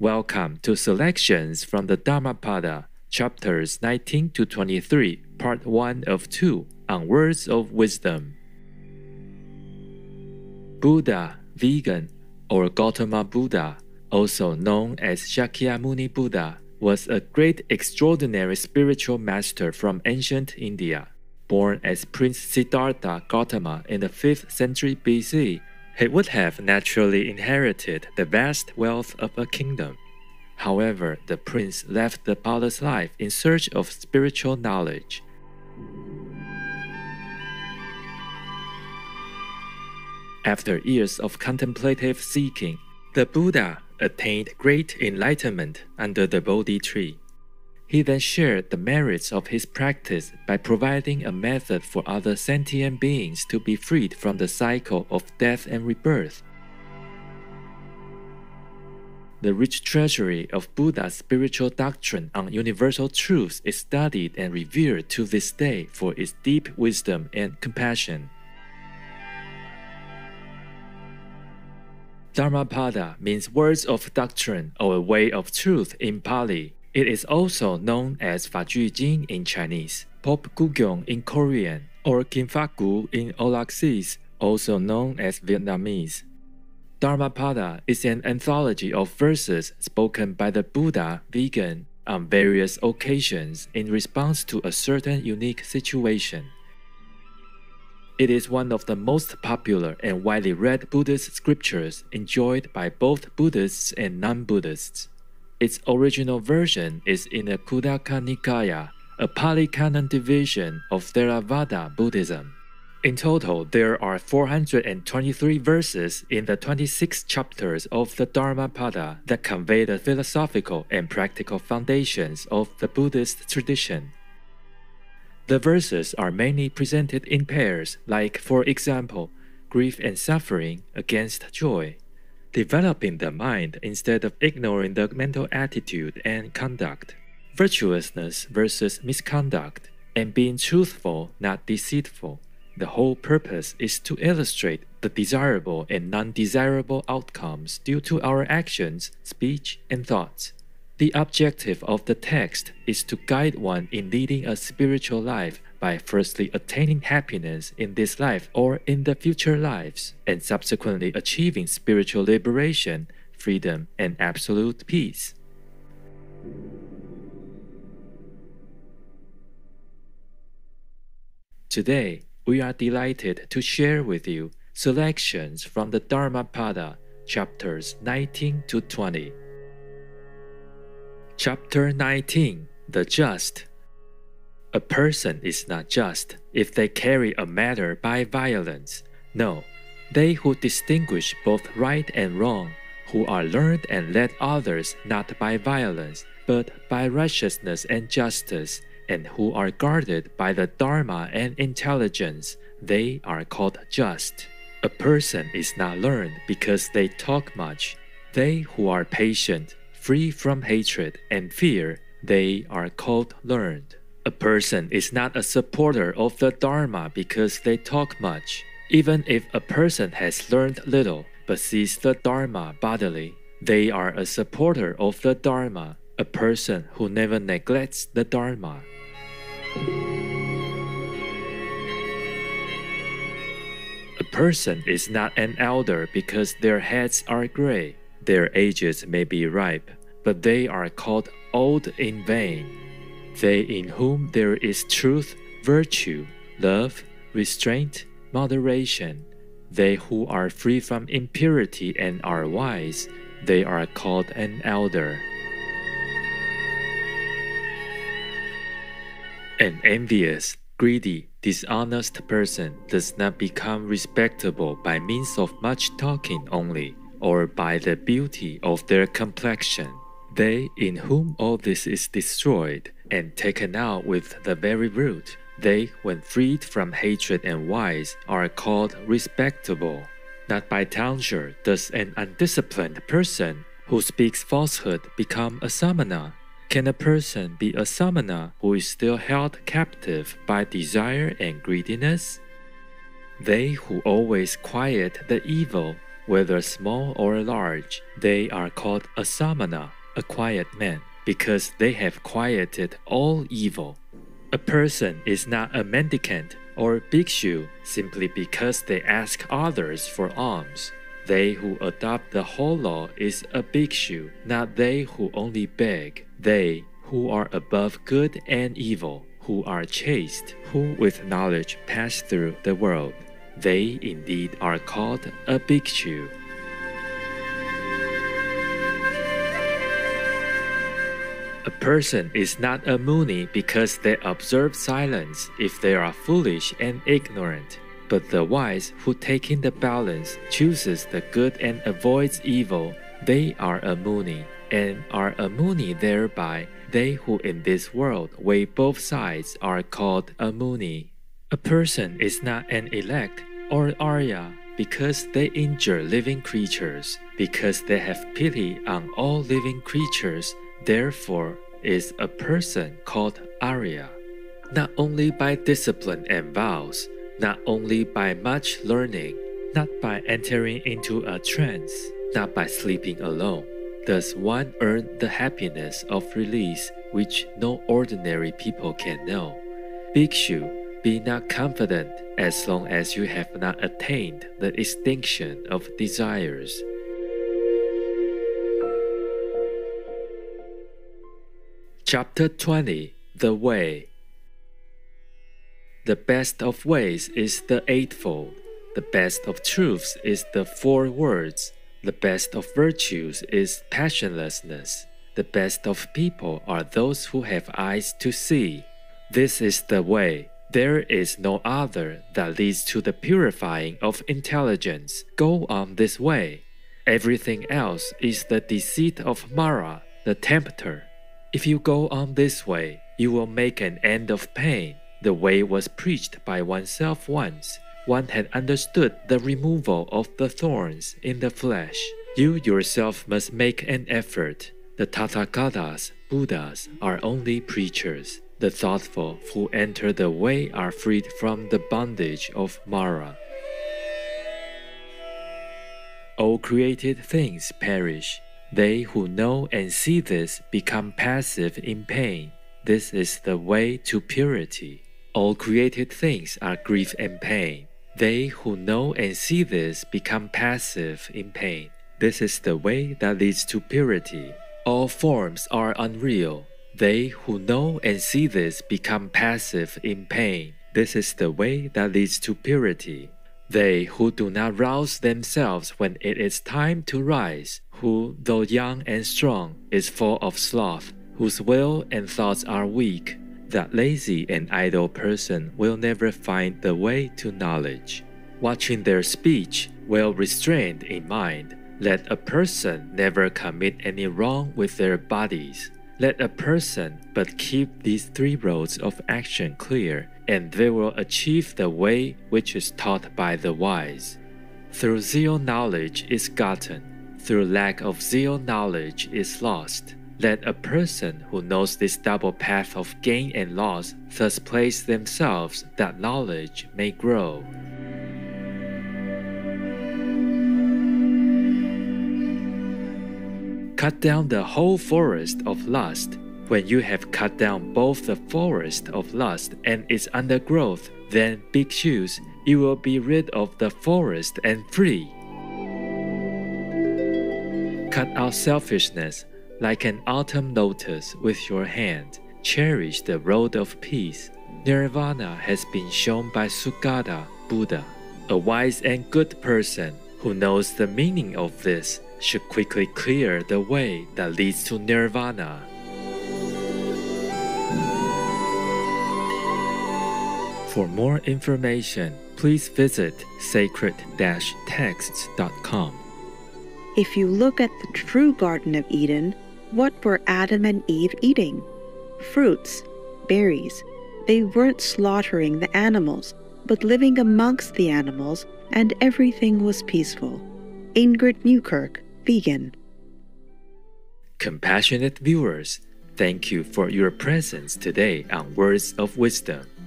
Welcome to selections from the Dhammapada, chapters 19 to 23, part 1 of 2, on words of wisdom. Buddha, vegan, or Gautama Buddha, also known as Shakyamuni Buddha, was a great extraordinary spiritual master from ancient India. Born as Prince Siddhartha Gautama in the 5th century BC, he would have naturally inherited the vast wealth of a kingdom. However, the prince left the palace life in search of spiritual knowledge. After years of contemplative seeking, the Buddha attained great enlightenment under the Bodhi tree. He then shared the merits of his practice by providing a method for other sentient beings to be freed from the cycle of death and rebirth. The rich treasury of Buddha's spiritual doctrine on universal truths is studied and revered to this day for its deep wisdom and compassion. Dhammapada means words of doctrine or a way of truth in Pali. It is also known as Fa-ju-jing in Chinese, 1부-법구경 in Korean, or Kim-fa-gu in Aulacese, also known as Vietnamese. Dhammapada is an anthology of verses spoken by the Buddha, vegan, on various occasions in response to a certain unique situation. It is one of the most popular and widely read Buddhist scriptures enjoyed by both Buddhists and non-Buddhists. Its original version is in the Khuddaka Nikaya, a Pali Canon division of Theravada Buddhism. In total, there are 423 verses in the 26 chapters of the Dhammapada that convey the philosophical and practical foundations of the Buddhist tradition. The verses are mainly presented in pairs, like, for example, grief and suffering against joy, developing the mind instead of ignoring the mental attitude and conduct, virtuousness versus misconduct, and being truthful, not deceitful. The whole purpose is to illustrate the desirable and non-desirable outcomes due to our actions, speech, and thoughts. The objective of the text is to guide one in leading a spiritual life by firstly attaining happiness in this life or in the future lives, and subsequently achieving spiritual liberation, freedom, and absolute peace. Today, we are delighted to share with you selections from the Dhammapada, chapters 19 to 20. Chapter 19, The Just. A person is not just if they carry a matter by violence. No, they who distinguish both right and wrong, who are learned and led others not by violence, but by righteousness and justice, and who are guarded by the Dharma and intelligence, they are called just. A person is not learned because they talk much. They who are patient, free from hatred and fear, they are called learned. A person is not a supporter of the Dharma because they talk much. Even if a person has learned little but sees the Dharma bodily, they are a supporter of the Dharma, a person who never neglects the Dharma. A person is not an elder because their heads are gray. Their ages may be ripe, but they are called old in vain. They in whom there is truth, virtue, love, restraint, moderation, they who are free from impurity and are wise, they are called an elder. An envious, greedy, dishonest person does not become respectable by means of much talking only, or by the beauty of their complexion. They in whom all this is destroyed and taken out with the very root, they, when freed from hatred and wise, are called respectable. Not by tonsure does an undisciplined person who speaks falsehood become a samana. Can a person be a samana who is still held captive by desire and greediness? They who always quiet the evil, whether small or large. They are called a samana, a quiet man, because they have quieted all evil. A person is not a mendicant or bhikshu simply because they ask others for alms. They who adopt the whole law is a bhikshu, not they who only beg. They who are above good and evil, who are chaste, who with knowledge pass through the world. They indeed are called a bhikshu. A person is not a muni because they observe silence if they are foolish and ignorant. But the wise who take in the balance chooses the good and avoids evil, they are a muni, and are a muni thereby. They who in this world weigh both sides are called a muni. A person is not an elect or arya because they injure living creatures, because they have pity on all living creatures, therefore is a person called arya. Not only by discipline and vows, not only by much learning, not by entering into a trance, not by sleeping alone, does one earn the happiness of release which no ordinary people can know. Bhikshu, be not confident as long as you have not attained the extinction of desires. Chapter 20. The Way. The best of ways is the Eightfold. The best of truths is the Four Words. The best of virtues is passionlessness. The best of people are those who have eyes to see. This is the way. There is no other that leads to the purifying of intelligence. Go on this way. Everything else is the deceit of Mara, the tempter. If you go on this way, you will make an end of pain. The way was preached by oneself once. One had understood the removal of the thorns in the flesh. You yourself must make an effort. The Tathagatas, Buddhas, are only preachers. The thoughtful who enter the way are freed from the bondage of Mara. All created things perish. They who know and see this become passive in pain. This is the way to purity. All created things are grief and pain. They who know and see this become passive in pain. This is the way that leads to purity. All forms are unreal. They who know and see this become passive in pain. This is the way that leads to purity. They who do not rouse themselves when it is time to rise, who, though young and strong, is full of sloth, whose will and thoughts are weak, that lazy and idle person will never find the way to knowledge. Watching their speech, well restrained in mind, let a person never commit any wrong with their bodies. Let a person but keep these three roads of action clear, and they will achieve the way which is taught by the wise. Through zeal knowledge is gotten. Through lack of zeal knowledge is lost. Let a person who knows this double path of gain and loss thus place themselves that knowledge may grow. Cut down the whole forest of lust. When you have cut down both the forest of lust and its undergrowth, then, bhikshus, you will be rid of the forest and free. Cut out selfishness. Like an autumn lotus with your hand, cherish the road of peace. Nirvana has been shown by Sugata, Buddha. A wise and good person who knows the meaning of this should quickly clear the way that leads to nirvana. For more information, please visit sacred-texts.com. If you look at the true Garden of Eden, what were Adam and Eve eating? Fruits, berries. They weren't slaughtering the animals, but living amongst the animals, and everything was peaceful. Ingrid Newkirk, vegan. Compassionate viewers, thank you for your presence today on Words of Wisdom.